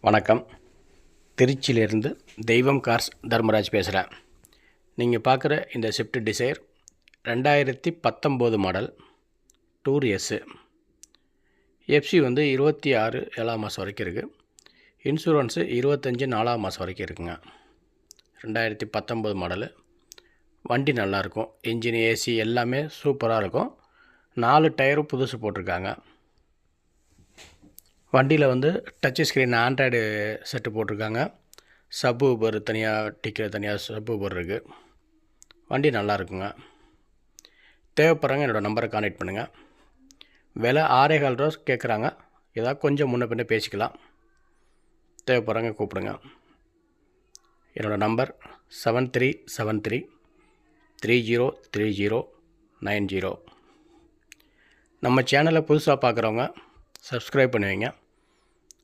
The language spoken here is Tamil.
வணக்கம். திருச்சியிலேருந்து தெய்வம் கார்ஸ் தர்மராஜ் பேசுகிறேன். நீங்கள் பார்க்குற இந்த Swift desire 2019 model tour S. FC 26 7ஆம் மாதம் வரைக்கும் இருக்குது. இன்சூரன்ஸு 25 4ஆம் மாதம் வரைக்கும் இருக்குங்க. 2019 மாடலு. வண்டி நல்லாயிருக்கும். இன்ஜின், ஏசி எல்லாமே சூப்பராக இருக்கும். 4 டயரும் புதுசு போட்டிருக்காங்க. வண்டியில் டச் ஸ்க்ரீன் ஆண்ட்ராய்டு செட்டு போட்டிருக்காங்க. சப் ஊபர் தனியாக, டிக்கில் தனியாக சப் ஊபர் இருக்குது. வண்டி நல்லா இருக்குங்க. தேவைப்படுறவங்க என்னோடய நம்பரை கான்டாக்ட் பண்ணுங்கள். விலை 6.25 ரூபா கேட்குறாங்க. ஏதாவது கொஞ்சம் முன்ன பின்ன பேசிக்கலாம். தேவைப்படுறவங்க கூப்பிடுங்க. என்னோடய நம்பர் 7373 303090. நம்ம சேனலை புதுசாக பார்க்குறவங்க சப்ஸ்கிரைப் பண்ணுவீங்க.